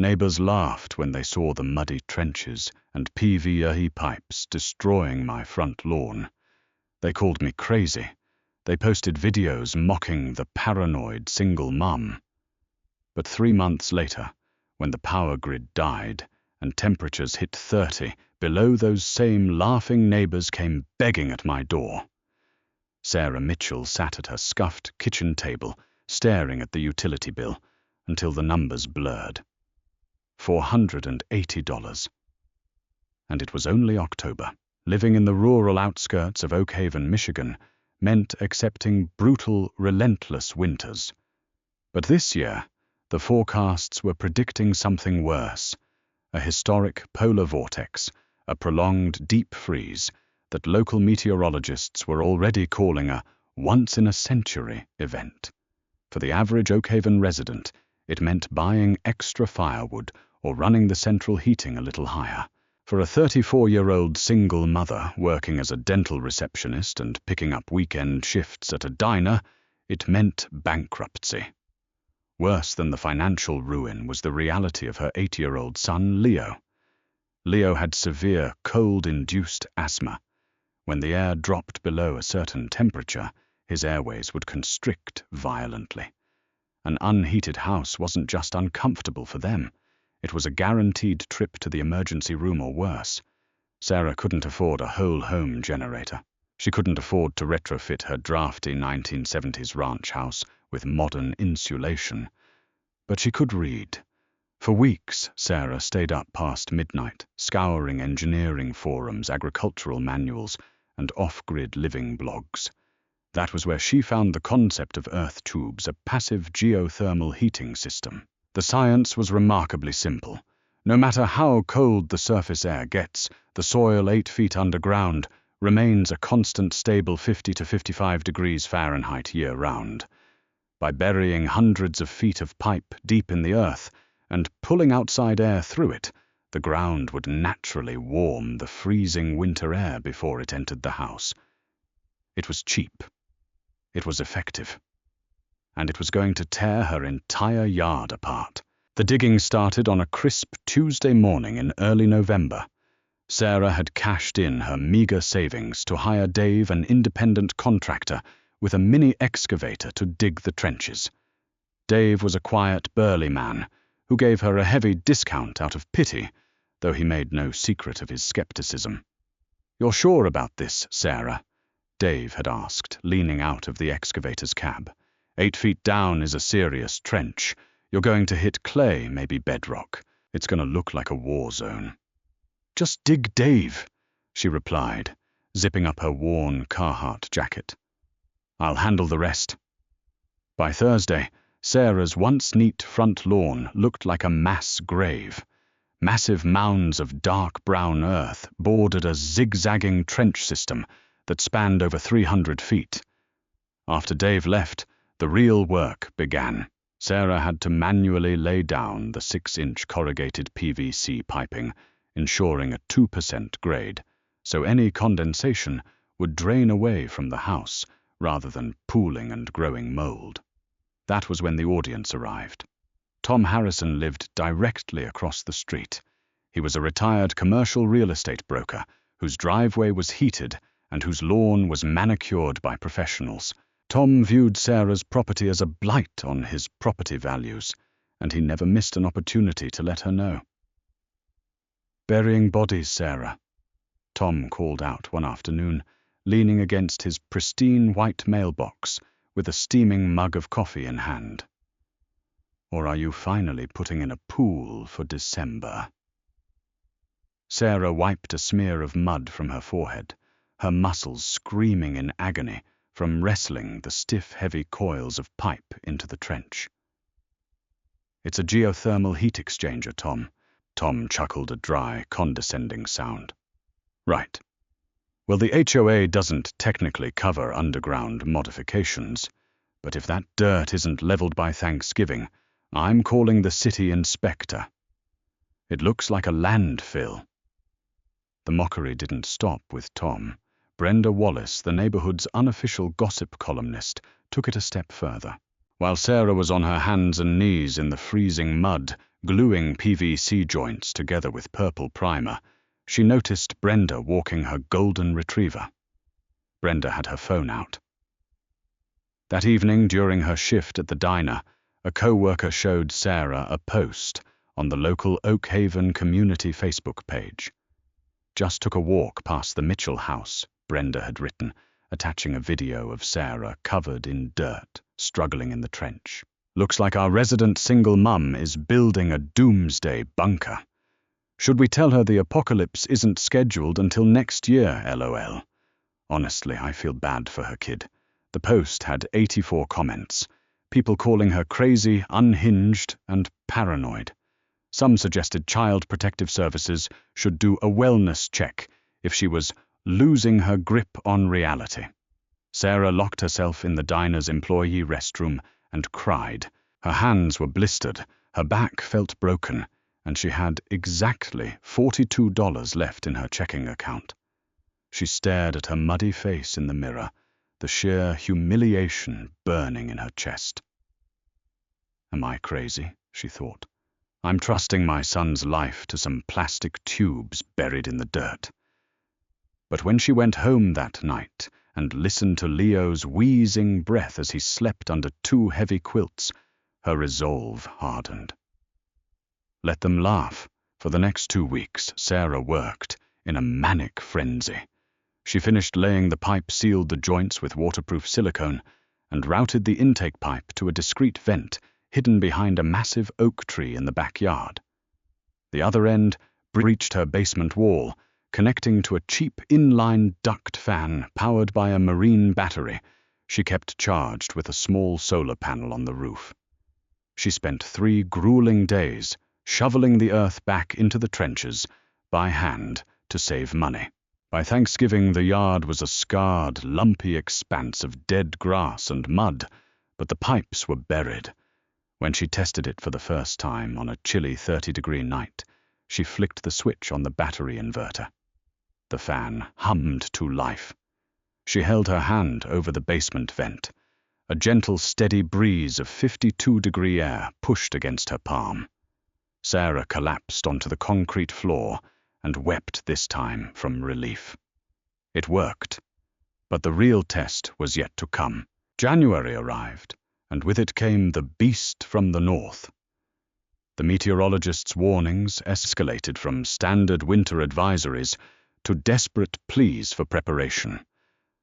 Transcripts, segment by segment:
Neighbors laughed when they saw the muddy trenches and PVC pipes destroying my front lawn. They called me crazy. They posted videos mocking the paranoid single mum. But 3 months later, when the power grid died and temperatures hit 30, below, those same laughing neighbors came begging at my door. Sarah Mitchell sat at her scuffed kitchen table, staring at the utility bill until the numbers blurred. $480. And it was only October. Living in the rural outskirts of Oak Haven, Michigan, meant accepting brutal, relentless winters. But this year, the forecasts were predicting something worse: a historic polar vortex, a prolonged deep freeze that local meteorologists were already calling a once-in-a-century event. For the average Oak Haven resident, it meant buying extra firewood or running the central heating a little higher. For a 34-year-old single mother working as a dental receptionist and picking up weekend shifts at a diner, it meant bankruptcy. Worse than the financial ruin was the reality of her 8-year-old son, Leo. Leo had severe cold-induced asthma. When the air dropped below a certain temperature, his airways would constrict violently. An unheated house wasn't just uncomfortable for them. It was a guaranteed trip to the emergency room or worse. Sarah couldn't afford a whole-home generator. She couldn't afford to retrofit her drafty 1970s ranch house with modern insulation. But she could read. For weeks, Sarah stayed up past midnight, scouring engineering forums, agricultural manuals, and off-grid living blogs. That was where she found the concept of earth tubes, a passive geothermal heating system. The science was remarkably simple. No matter how cold the surface air gets, the soil 8 feet underground remains a constant stable 50 to 55 degrees Fahrenheit year-round. By burying hundreds of feet of pipe deep in the earth and pulling outside air through it, the ground would naturally warm the freezing winter air before it entered the house. It was cheap. It was effective. And it was going to tear her entire yard apart. The digging started on a crisp Tuesday morning in early November. Sarah had cashed in her meager savings to hire Dave, an independent contractor, with a mini excavator to dig the trenches. Dave was a quiet, burly man who gave her a heavy discount out of pity, though he made no secret of his skepticism. "You're sure about this, Sarah?" Dave had asked, leaning out of the excavator's cab. 8 feet down is a serious trench. You're going to hit clay, maybe bedrock. It's going to look like a war zone. "Just dig, Dave," she replied, zipping up her worn Carhartt jacket. "I'll handle the rest." By Thursday, Sarah's once neat front lawn looked like a mass grave. Massive mounds of dark brown earth bordered a zigzagging trench system that spanned over 300 feet. After Dave left, the real work began. Sarah had to manually lay down the 6-inch corrugated PVC piping, ensuring a 2% grade, so any condensation would drain away from the house rather than pooling and growing mold. That was when the audience arrived. Tom Harrison lived directly across the street. He was a retired commercial real estate broker whose driveway was heated and whose lawn was manicured by professionals. Tom viewed Sarah's property as a blight on his property values, and he never missed an opportunity to let her know. "Burying bodies, Sarah," Tom called out one afternoon, leaning against his pristine white mailbox with a steaming mug of coffee in hand. "Or are you finally putting in a pool for December?" Sarah wiped a smear of mud from her forehead, her muscles screaming in agony from wrestling the stiff, heavy coils of pipe into the trench. "It's a geothermal heat exchanger, Tom." Tom chuckled a dry, condescending sound. "Right. Well, the HOA doesn't technically cover underground modifications, but if that dirt isn't leveled by Thanksgiving, I'm calling the city inspector. It looks like a landfill." The mockery didn't stop with Tom. Brenda Wallace, the neighborhood's unofficial gossip columnist, took it a step further. While Sarah was on her hands and knees in the freezing mud, Gluing PVC joints together with purple primer, she noticed Brenda walking her golden retriever. Brenda had her phone out. That evening, during her shift at the diner, a co-worker showed Sarah a post on the local Oak Haven community Facebook page. "Just took a walk past the Mitchell house," Brenda had written, attaching a video of Sarah covered in dirt, struggling in the trench. "Looks like our resident single mum is building a doomsday bunker. Should we tell her the apocalypse isn't scheduled until next year, LOL. Honestly, I feel bad for her kid." The post had 84 comments, people calling her crazy, unhinged, and paranoid. Some suggested Child Protective Services should do a wellness check if she was losing her grip on reality. Sarah locked herself in the diner's employee restroom and cried. Her hands were blistered, her back felt broken, and she had exactly $42 left in her checking account. She stared at her muddy face in the mirror, the sheer humiliation burning in her chest. "Am I crazy?" she thought. "I'm trusting my son's life to some plastic tubes buried in the dirt." But when she went home that night and listened to Leo's wheezing breath as he slept under 2 heavy quilts, her resolve hardened. Let them laugh. For the next 2 weeks, Sarah worked in a manic frenzy. She finished laying the pipe, sealed the joints with waterproof silicone, and routed the intake pipe to a discreet vent hidden behind a massive oak tree in the backyard. The other end breached her basement wall, connecting to a cheap inline duct fan powered by a marine battery she kept charged with a small solar panel on the roof. She spent 3 grueling days shoveling the earth back into the trenches by hand to save money. By Thanksgiving, the yard was a scarred, lumpy expanse of dead grass and mud, but the pipes were buried. When she tested it for the first time on a chilly 30-degree night, she flicked the switch on the battery inverter. The fan hummed to life. She held her hand over the basement vent. A gentle, steady breeze of 52-degree air pushed against her palm. Sarah collapsed onto the concrete floor and wept this time from relief. It worked, but the real test was yet to come. January arrived, and with it came the beast from the north. The meteorologists' warnings escalated from standard winter advisories to desperate pleas for preparation.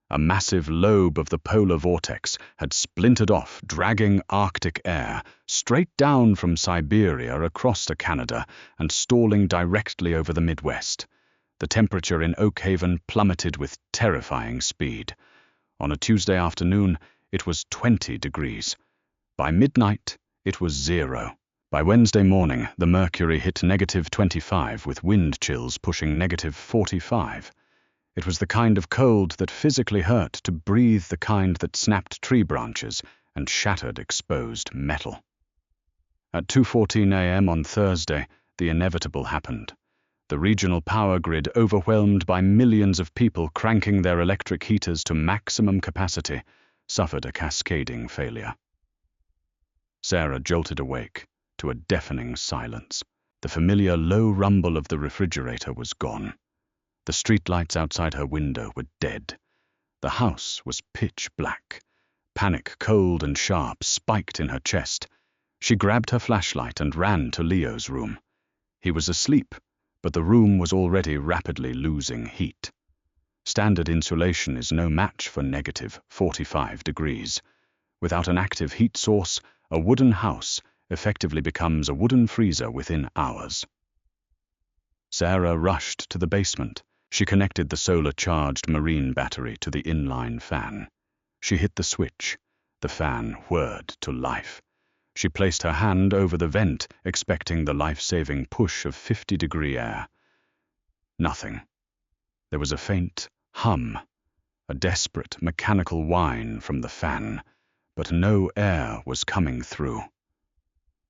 A massive lobe of the polar vortex had splintered off, dragging Arctic air straight down from Siberia across to Canada and stalling directly over the Midwest. The temperature in Oak Haven plummeted with terrifying speed. On a Tuesday afternoon, it was 20 degrees. By midnight, it was 0. By Wednesday morning, the mercury hit -25 with wind chills pushing -45. It was the kind of cold that physically hurt to breathe, the kind that snapped tree branches and shattered exposed metal. At 2:14 a.m. on Thursday, the inevitable happened. The regional power grid, overwhelmed by millions of people cranking their electric heaters to maximum capacity, suffered a cascading failure. Sarah jolted awake to a deafening silence. The familiar low rumble of the refrigerator was gone. The streetlights outside her window were dead. The house was pitch black. Panic, cold and sharp, spiked in her chest. She grabbed her flashlight and ran to Leo's room. He was asleep, but the room was already rapidly losing heat. Standard insulation is no match for -45 degrees. Without an active heat source, a wooden house effectively becomes a wooden freezer within hours. Sarah rushed to the basement. She connected the solar-charged marine battery to the inline fan. She hit the switch. The fan whirred to life. She placed her hand over the vent, expecting the life-saving push of 50-degree air. Nothing. There was a faint hum, a desperate mechanical whine from the fan, but no air was coming through.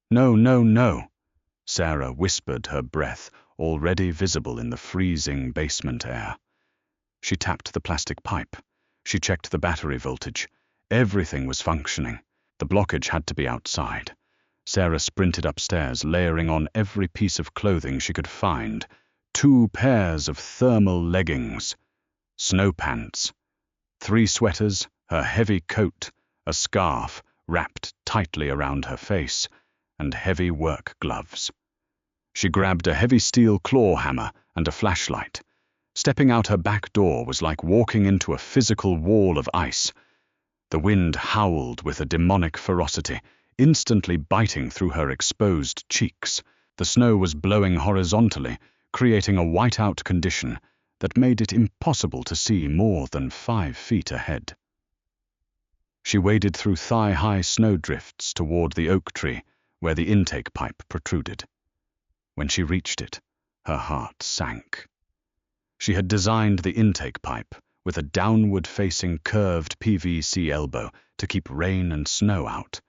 "No, no, no," Sarah whispered, her breath already visible in the freezing basement air. She tapped the plastic pipe. She checked the battery voltage. Everything was functioning. The blockage had to be outside. Sarah sprinted upstairs, layering on every piece of clothing she could find: 2 pairs of thermal leggings, snow pants, 3 sweaters, her heavy coat, a scarf wrapped tightly around her face, and heavy work gloves. She grabbed a heavy steel claw hammer and a flashlight. Stepping out her back door was like walking into a physical wall of ice. The wind howled with a demonic ferocity, instantly biting through her exposed cheeks. The snow was blowing horizontally, creating a whiteout condition that made it impossible to see more than 5 feet ahead. She waded through thigh-high snowdrifts toward the oak tree, where the intake pipe protruded. When she reached it, her heart sank. She had designed the intake pipe with a downward-facing curved PVC elbow to keep rain and snow out,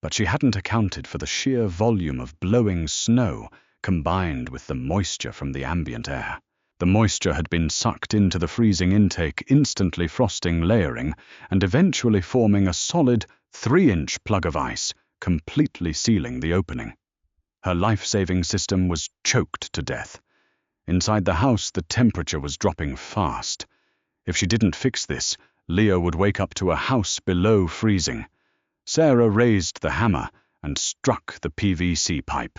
but she hadn't accounted for the sheer volume of blowing snow combined with the moisture from the ambient air. The moisture had been sucked into the freezing intake, instantly frosting layering, and eventually forming a solid 3-inch plug of ice, completely sealing the opening. Her life-saving system was choked to death. Inside the house, the temperature was dropping fast. If she didn't fix this, Leah would wake up to a house below freezing. Sarah raised the hammer and struck the PVC pipe.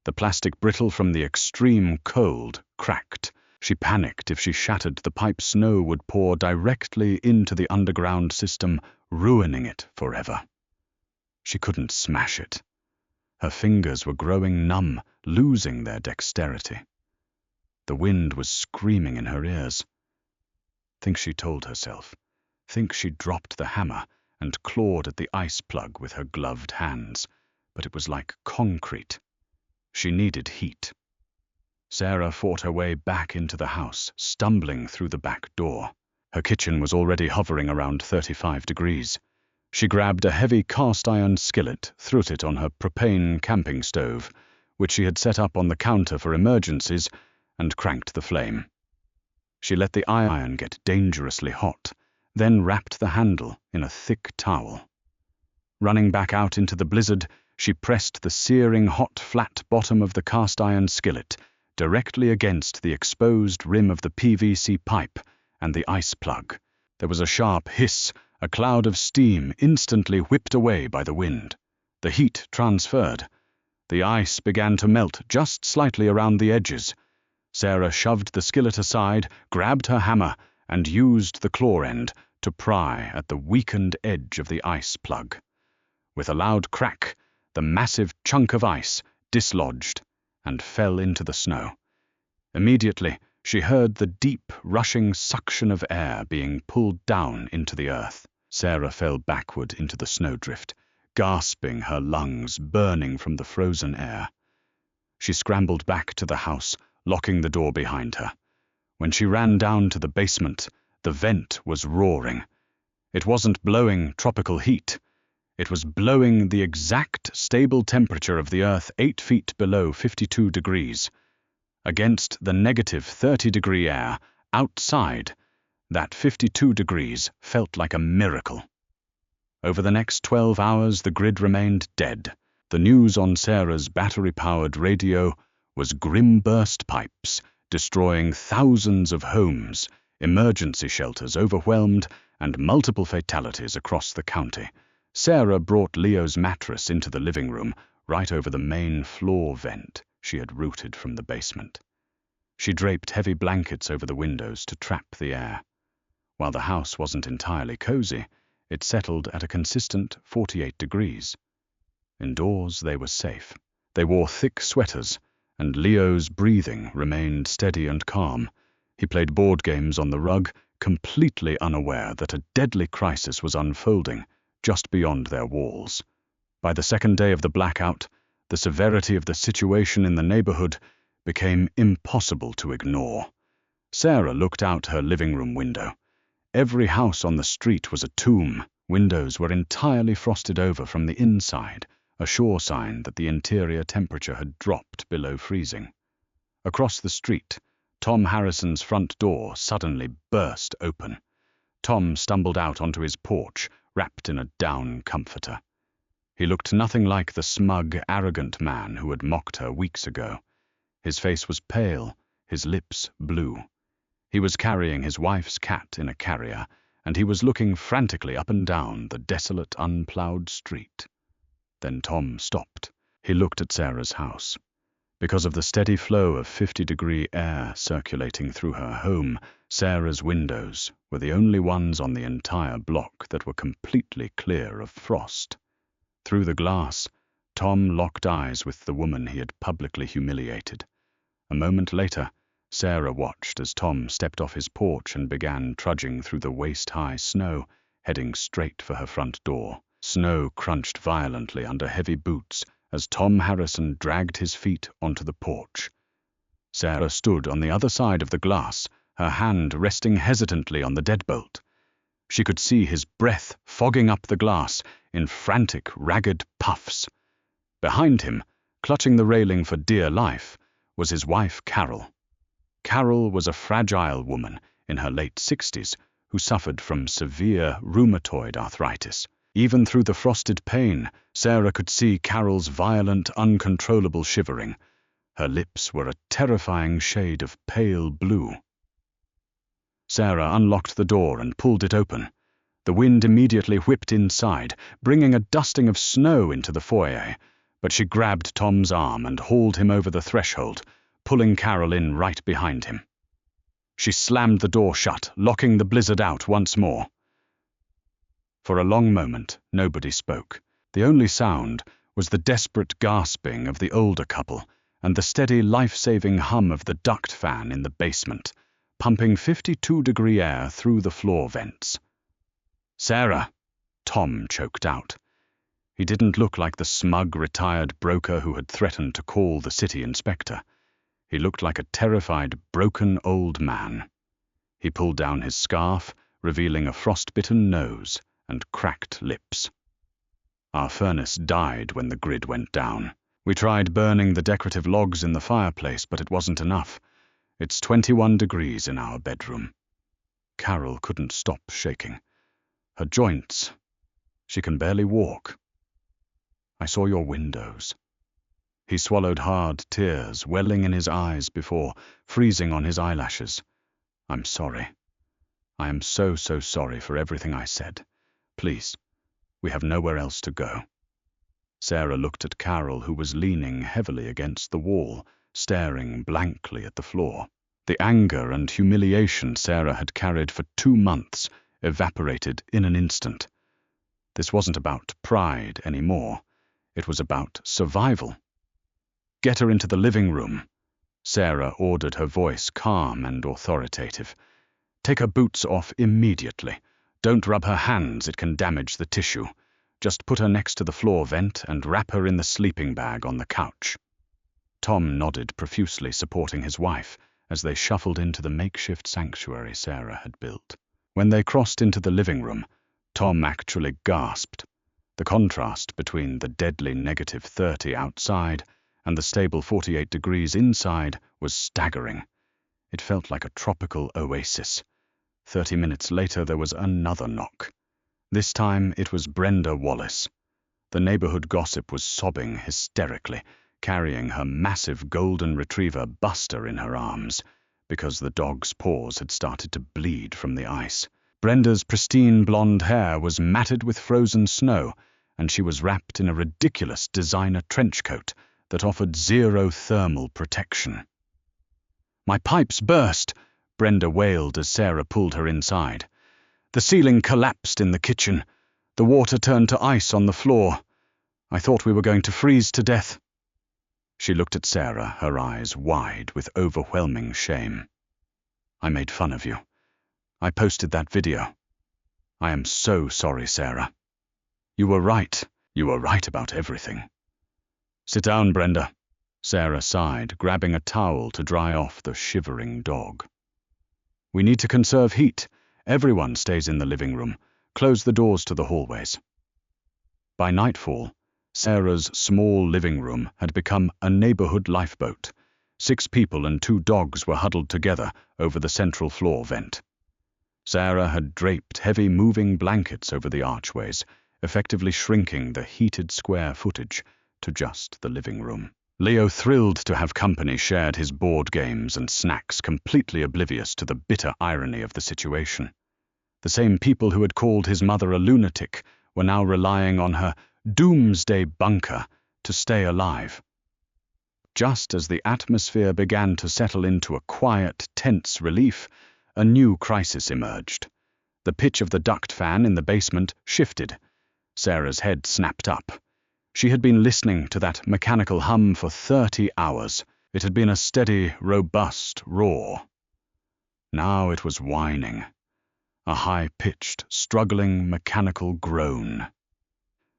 The plastic brittle from the extreme cold cracked. She panicked. If she shattered the pipe, snow would pour directly into the underground system, ruining it forever. She couldn't smash it. Her fingers were growing numb, losing their dexterity. The wind was screaming in her ears. Think she told herself. Think she dropped the hammer and clawed at the ice plug with her gloved hands, but it was like concrete. She needed heat. Sarah fought her way back into the house, stumbling through the back door. Her kitchen was already hovering around 35 degrees. She grabbed a heavy cast-iron skillet, threw it on her propane camping stove, which she had set up on the counter for emergencies, and cranked the flame. She let the iron get dangerously hot, then wrapped the handle in a thick towel. Running back out into the blizzard, she pressed the searing hot flat bottom of the cast-iron skillet directly against the exposed rim of the PVC pipe and the ice plug. There was a sharp hiss, a cloud of steam instantly whipped away by the wind. The heat transferred. The ice began to melt just slightly around the edges. Sarah shoved the skillet aside, grabbed her hammer, and used the claw end to pry at the weakened edge of the ice plug. With a loud crack, the massive chunk of ice dislodged and fell into the snow. Immediately, she heard the deep, rushing suction of air being pulled down into the earth. Sarah fell backward into the snowdrift, gasping, her lungs burning from the frozen air. She scrambled back to the house, locking the door behind her. When she ran down to the basement, the vent was roaring. It wasn't blowing tropical heat. It was blowing the exact stable temperature of the Earth 8 feet below 52 degrees. Against the negative 30-degree air outside, that 52 degrees felt like a miracle. Over the next 12 hours, the grid remained dead. The news on Sarah's battery-powered radio was grim burst pipes, destroying thousands of homes, emergency shelters overwhelmed, and multiple fatalities across the county. Sarah brought Leo's mattress into the living room, right over the main floor vent she had routed from the basement. She draped heavy blankets over the windows to trap the air. While the house wasn't entirely cozy, it settled at a consistent 48 degrees. Indoors, they were safe. They wore thick sweaters, and Leo's breathing remained steady and calm. He played board games on the rug, completely unaware that a deadly crisis was unfolding just beyond their walls. By the second day of the blackout, the severity of the situation in the neighborhood became impossible to ignore. Sarah looked out her living room window. Every house on the street was a tomb. Windows were entirely frosted over from the inside, a sure sign that the interior temperature had dropped below freezing. Across the street, Tom Harrison's front door suddenly burst open. Tom stumbled out onto his porch, wrapped in a down comforter. He looked nothing like the smug, arrogant man who had mocked her weeks ago. His face was pale, his lips blue. He was carrying his wife's cat in a carrier, and he was looking frantically up and down the desolate, unplowed street. Then Tom stopped. He looked at Sarah's house. Because of the steady flow of 50-degree air circulating through her home, Sarah's windows were the only ones on the entire block that were completely clear of frost. Through the glass, Tom locked eyes with the woman he had publicly humiliated. A moment later, Sarah watched as Tom stepped off his porch and began trudging through the waist-high snow, heading straight for her front door. Snow crunched violently under heavy boots as Tom Harrison dragged his feet onto the porch. Sarah stood on the other side of the glass, her hand resting hesitantly on the deadbolt. She could see his breath fogging up the glass in frantic, ragged puffs. Behind him, clutching the railing for dear life, was his wife Carol. Carol was a fragile woman in her late 60s who suffered from severe rheumatoid arthritis. Even through the frosted pane, Sarah could see Carol's violent, uncontrollable shivering. Her lips were a terrifying shade of pale blue. Sarah unlocked the door and pulled it open. The wind immediately whipped inside, bringing a dusting of snow into the foyer, but she grabbed Tom's arm and hauled him over the threshold, pulling Carol in right behind him. She slammed the door shut, locking the blizzard out once more. For a long moment, nobody spoke. The only sound was the desperate gasping of the older couple and the steady, life-saving hum of the duct fan in the basement, pumping 52-degree air through the floor vents. "Sarah," Tom choked out. He didn't look like the smug, retired broker who had threatened to call the city inspector. He looked like a terrified, broken old man. He pulled down his scarf, revealing a frostbitten nose and cracked lips. "Our furnace died when the grid went down. We tried burning the decorative logs in the fireplace, but it wasn't enough. It's 21 degrees in our bedroom." Carol couldn't stop shaking. Her joints. She can barely walk. "I saw your windows." He swallowed hard tears, welling in his eyes before freezing on his eyelashes. "I'm sorry. I am so sorry for everything I said. Please, we have nowhere else to go." Sarah looked at Carol, who was leaning heavily against the wall, staring blankly at the floor. The anger and humiliation Sarah had carried for 2 months evaporated in an instant. This wasn't about pride anymore. It was about survival. "Get her into the living room," Sarah ordered, her voice calm and authoritative. "Take her boots off immediately. Don't rub her hands, it can damage the tissue. Just put her next to the floor vent and wrap her in the sleeping bag on the couch." Tom nodded profusely, supporting his wife, as they shuffled into the makeshift sanctuary Sarah had built. When they crossed into the living room, Tom actually gasped. The contrast between the deadly -30 outside and the stable 48 degrees inside was staggering. It felt like a tropical oasis. 30 minutes later, there was another knock. This time, it was Brenda Wallace. The neighborhood gossip was sobbing hysterically, carrying her massive golden retriever Buster in her arms, because the dog's paws had started to bleed from the ice. Brenda's pristine blonde hair was matted with frozen snow, and she was wrapped in a ridiculous designer trench coat that offered 0 thermal protection. "My pipes burst," Brenda wailed as Sarah pulled her inside. "The ceiling collapsed in the kitchen. The water turned to ice on the floor. I thought we were going to freeze to death." She looked at Sarah, her eyes wide with overwhelming shame. "I made fun of you. I posted that video. I am so sorry, Sarah. You were right. You were right about everything." "Sit down, Brenda," Sarah sighed, grabbing a towel to dry off the shivering dog. "We need to conserve heat. Everyone stays in the living room. Close the doors to the hallways." By nightfall, Sarah's small living room had become a neighborhood lifeboat. 6 people and 2 dogs were huddled together over the central floor vent. Sarah had draped heavy moving blankets over the archways, effectively shrinking the heated square footage to just the living room. Leo thrilled to have company shared his board games and snacks, completely oblivious to the bitter irony of the situation. The same people who had called his mother a lunatic were now relying on her doomsday bunker to stay alive. Just as the atmosphere began to settle into a quiet, tense relief, a new crisis emerged. The pitch of the duct fan in the basement shifted. Sarah's head snapped up. She had been listening to that mechanical hum for 30 hours. It had been a steady, robust roar. Now it was whining, a high-pitched, struggling mechanical groan.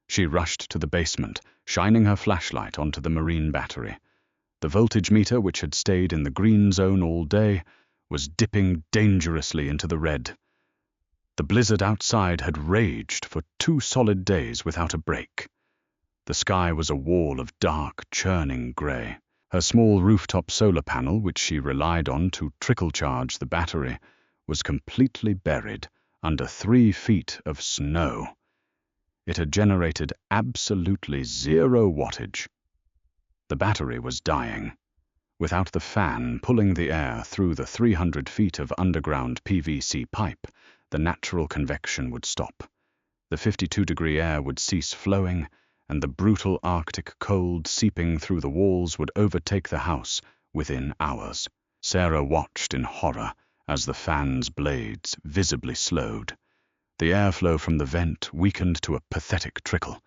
She rushed to the basement, shining her flashlight onto the marine battery. The voltage meter, which had stayed in the green zone all day, was dipping dangerously into the red. The blizzard outside had raged for 2 solid days without a break. The sky was a wall of dark, churning grey. Her small rooftop solar panel, which she relied on to trickle-charge the battery, was completely buried under 3 feet of snow. It had generated absolutely 0 wattage. The battery was dying. Without the fan pulling the air through the 300 feet of underground PVC pipe, the natural convection would stop. The 52-degree air would cease flowing, and the brutal Arctic cold seeping through the walls would overtake the house within hours. Sarah watched in horror as the fan's blades visibly slowed. The airflow from the vent weakened to a pathetic trickle.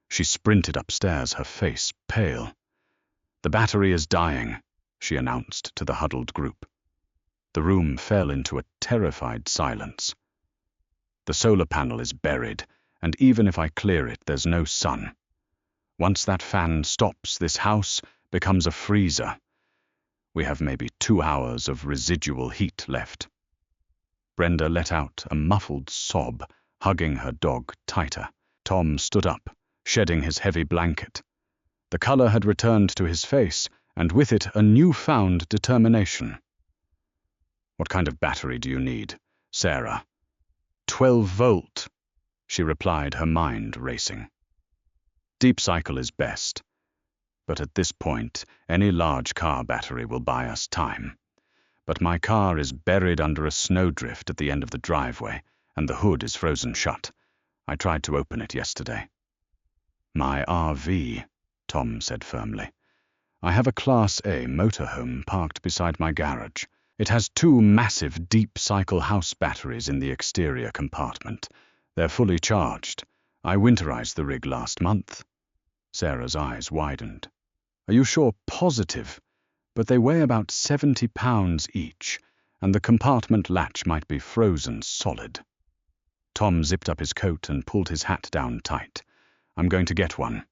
She sprinted upstairs, her face pale. "The battery is dying," she announced to the huddled group. The room fell into a terrified silence. "The solar panel is buried, and even if I clear it, there's no sun. Once that fan stops, this house becomes a freezer. We have maybe 2 hours of residual heat left." Brenda let out a muffled sob, hugging her dog tighter. Tom stood up, shedding his heavy blanket. The color had returned to his face, and with it a newfound determination. "What kind of battery do you need, Sarah?" 12 volt, she replied, her mind racing. "Deep cycle is best, but at this point, any large car battery will buy us time. But my car is buried under a snowdrift at the end of the driveway, and the hood is frozen shut. I tried to open it yesterday." "My RV," Tom said firmly. "I have a Class A motorhome parked beside my garage. It has 2 massive deep-cycle house batteries in the exterior compartment. They're fully charged. I winterized the rig last month." Sarah's eyes widened. "Are you sure? Positive? But they weigh about 70 pounds each, and the compartment latch might be frozen solid." Tom zipped up his coat and pulled his hat down tight. "I'm going to get one."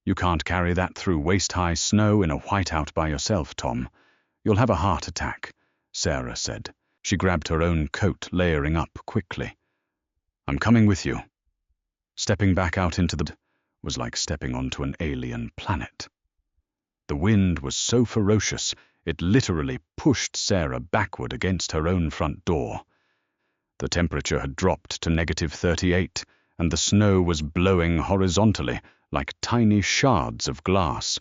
"You can't carry that through waist-high snow in a whiteout by yourself, Tom. You'll have a heart attack," Sarah said. She grabbed her own coat, layering up quickly. "I'm coming with you." Stepping back out into the was like stepping onto an alien planet. The wind was so ferocious, it literally pushed Sarah backward against her own front door. The temperature had dropped to -38, and the snow was blowing horizontally, like tiny shards of glass.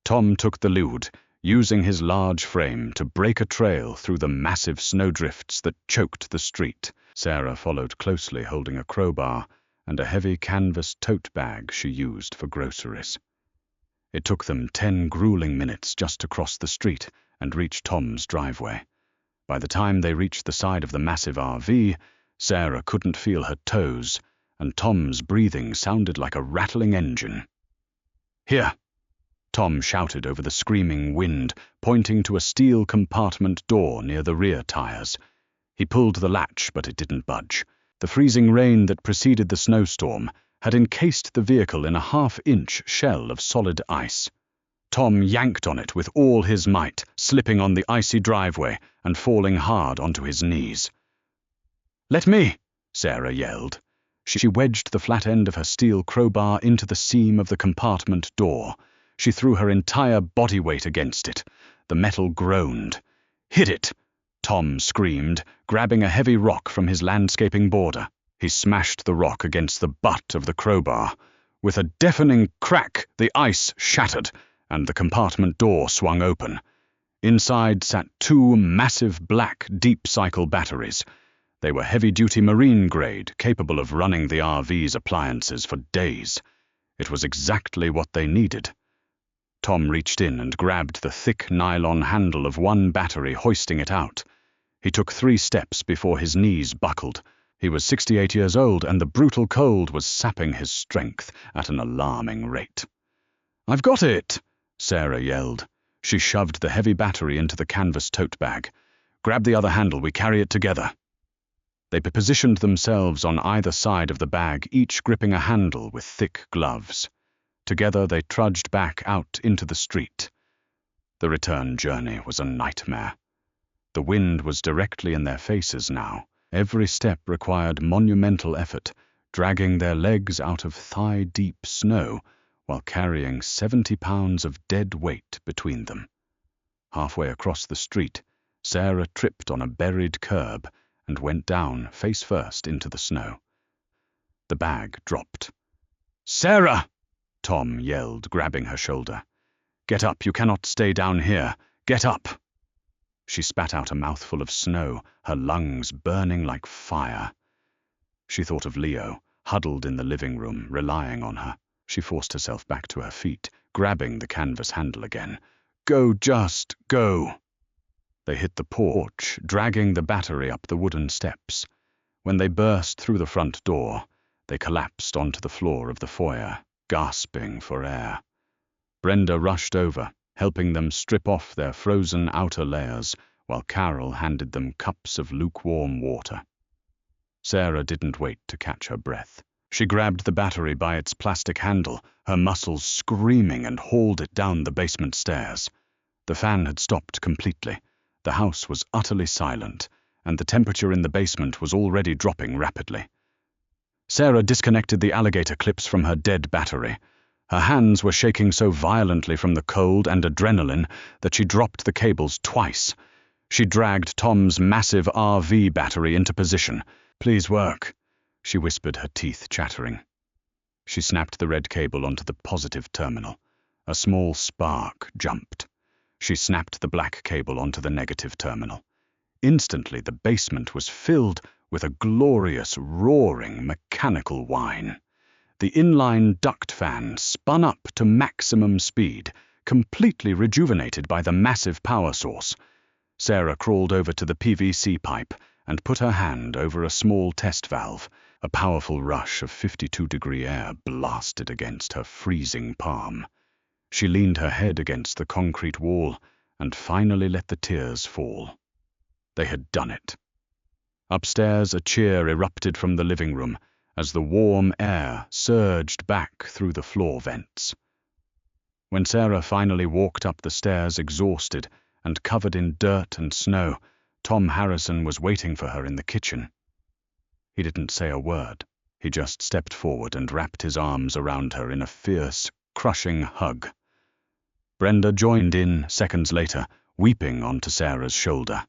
Tom took the lead, using his large frame to break a trail through the massive snowdrifts that choked the street. Sarah followed closely, holding a crowbar and a heavy canvas tote bag she used for groceries. It took them 10 grueling minutes just to cross the street and reach Tom's driveway. By the time they reached the side of the massive RV, Sarah couldn't feel her toes, and Tom's breathing sounded like a rattling engine. "Here!" Tom shouted over the screaming wind, pointing to a steel compartment door near the rear tires. He pulled the latch, but it didn't budge. The freezing rain that preceded the snowstorm had encased the vehicle in a half-inch shell of solid ice. Tom yanked on it with all his might, slipping on the icy driveway and falling hard onto his knees. "Let me!" Sarah yelled. She wedged the flat end of her steel crowbar into the seam of the compartment door. She threw her entire body weight against it. The metal groaned. "Hit it!" Tom screamed, grabbing a heavy rock from his landscaping border. He smashed the rock against the butt of the crowbar. With a deafening crack, the ice shattered, and the compartment door swung open. Inside sat two massive black deep-cycle batteries. They were heavy-duty marine grade, capable of running the RV's appliances for days. It was exactly what they needed. Tom reached in and grabbed the thick nylon handle of one battery, hoisting it out. He took 3 steps before his knees buckled. He was 68 years old, and the brutal cold was sapping his strength at an alarming rate. "I've got it!" Sarah yelled. She shoved the heavy battery into the canvas tote bag. "Grab the other handle, we carry it together." They positioned themselves on either side of the bag, each gripping a handle with thick gloves. Together they trudged back out into the street. The return journey was a nightmare. The wind was directly in their faces now. Every step required monumental effort, dragging their legs out of thigh-deep snow while carrying 70 pounds of dead weight between them. Halfway across the street, Sarah tripped on a buried curb and went down face first into the snow. The bag dropped. "Sarah!" Tom yelled, grabbing her shoulder. "Get up, you cannot stay down here. Get up!" She spat out a mouthful of snow, her lungs burning like fire. She thought of Leo, huddled in the living room, relying on her. She forced herself back to her feet, grabbing the canvas handle again. "Go, just go!" They hit the porch, dragging the battery up the wooden steps. When they burst through the front door, they collapsed onto the floor of the foyer, gasping for air. Brenda rushed over, helping them strip off their frozen outer layers, while Carol handed them cups of lukewarm water. Sarah didn't wait to catch her breath. She grabbed the battery by its plastic handle, her muscles screaming, and hauled it down the basement stairs. The fan had stopped completely. The house was utterly silent, and the temperature in the basement was already dropping rapidly. Sarah disconnected the alligator clips from her dead battery. Her hands were shaking so violently from the cold and adrenaline that she dropped the cables twice. She dragged Tom's massive RV battery into position. "Please work," she whispered, her teeth chattering. She snapped the red cable onto the positive terminal. A small spark jumped. She snapped the black cable onto the negative terminal. Instantly, the basement was filled with a glorious, roaring, mechanical whine. The inline duct fan spun up to maximum speed, completely rejuvenated by the massive power source. Sarah crawled over to the PVC pipe and put her hand over a small test valve. A powerful rush of 52-degree air blasted against her freezing palm. She leaned her head against the concrete wall and finally let the tears fall. They had done it. Upstairs, a cheer erupted from the living room as the warm air surged back through the floor vents. When Sarah finally walked up the stairs, exhausted and covered in dirt and snow, Tom Harrison was waiting for her in the kitchen. He didn't say a word. He just stepped forward and wrapped his arms around her in a fierce, crushing hug. Brenda joined in seconds later, weeping onto Sarah's shoulder.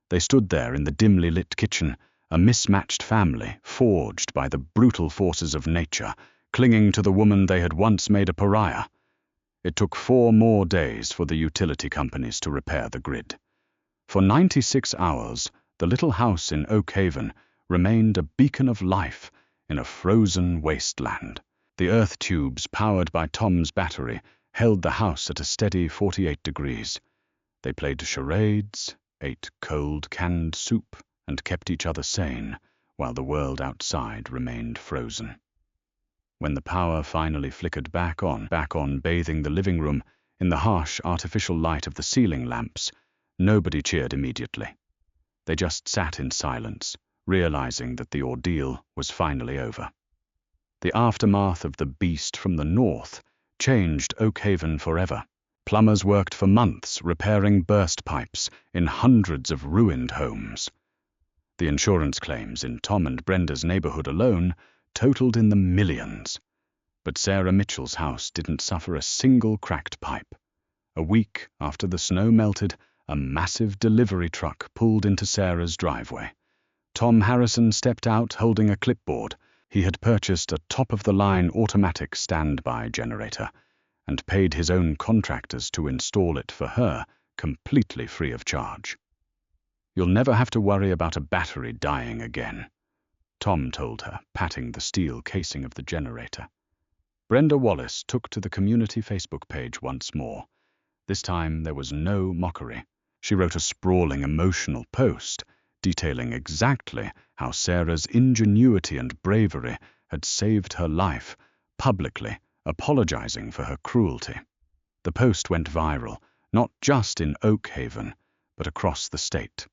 They stood there in the dimly lit kitchen, a mismatched family, forged by the brutal forces of nature, clinging to the woman they had once made a pariah. It took 4 more days for the utility companies to repair the grid. For 96 hours, the little house in Oak Haven remained a beacon of life in a frozen wasteland. The earth tubes, powered by Tom's battery, held the house at a steady 48 degrees. They played charades, ate cold canned soup, and kept each other sane, while the world outside remained frozen. When the power finally flickered back on, bathing the living room in the harsh artificial light of the ceiling lamps, nobody cheered immediately. They just sat in silence, realizing that the ordeal was finally over. The aftermath of the beast from the north changed Oak Haven forever. Plumbers worked for months repairing burst pipes in hundreds of ruined homes. The insurance claims in Tom and Brenda's neighborhood alone totaled in the millions. But Sarah Mitchell's house didn't suffer a single cracked pipe. A week after the snow melted, a massive delivery truck pulled into Sarah's driveway. Tom Harrison stepped out holding a clipboard. He had purchased a top-of-the-line automatic standby generator and paid his own contractors to install it for her, completely free of charge. "You'll never have to worry about a battery dying again," Tom told her, patting the steel casing of the generator. Brenda Wallace took to the community Facebook page once more. This time there was no mockery. She wrote a sprawling, emotional post detailing exactly how Sarah's ingenuity and bravery had saved her life, publicly apologizing for her cruelty. The post went viral, not just in Oak Haven, but across the state.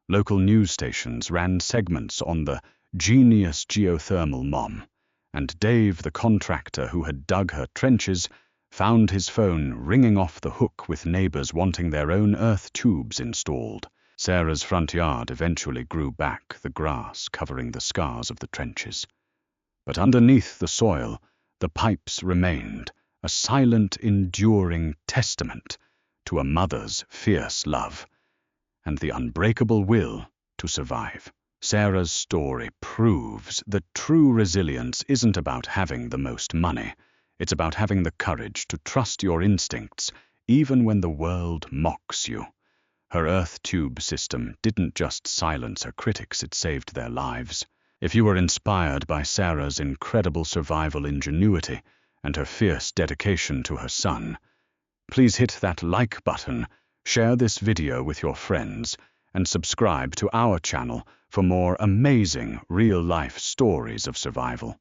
Local news stations ran segments on the genius geothermal mom, and Dave, the contractor who had dug her trenches, found his phone ringing off the hook with neighbors wanting their own earth tubes installed. Sarah's front yard eventually grew back, the grass covering the scars of the trenches. But underneath the soil, the pipes remained, a silent, enduring testament to a mother's fierce love and the unbreakable will to survive. Sarah's story proves that true resilience isn't about having the most money. It's about having the courage to trust your instincts, even when the world mocks you. Her earth tube system didn't just silence her critics, it saved their lives. If you were inspired by Sarah's incredible survival ingenuity and her fierce dedication to her son, please hit that like button, share this video with your friends, and subscribe to our channel for more amazing real-life stories of survival.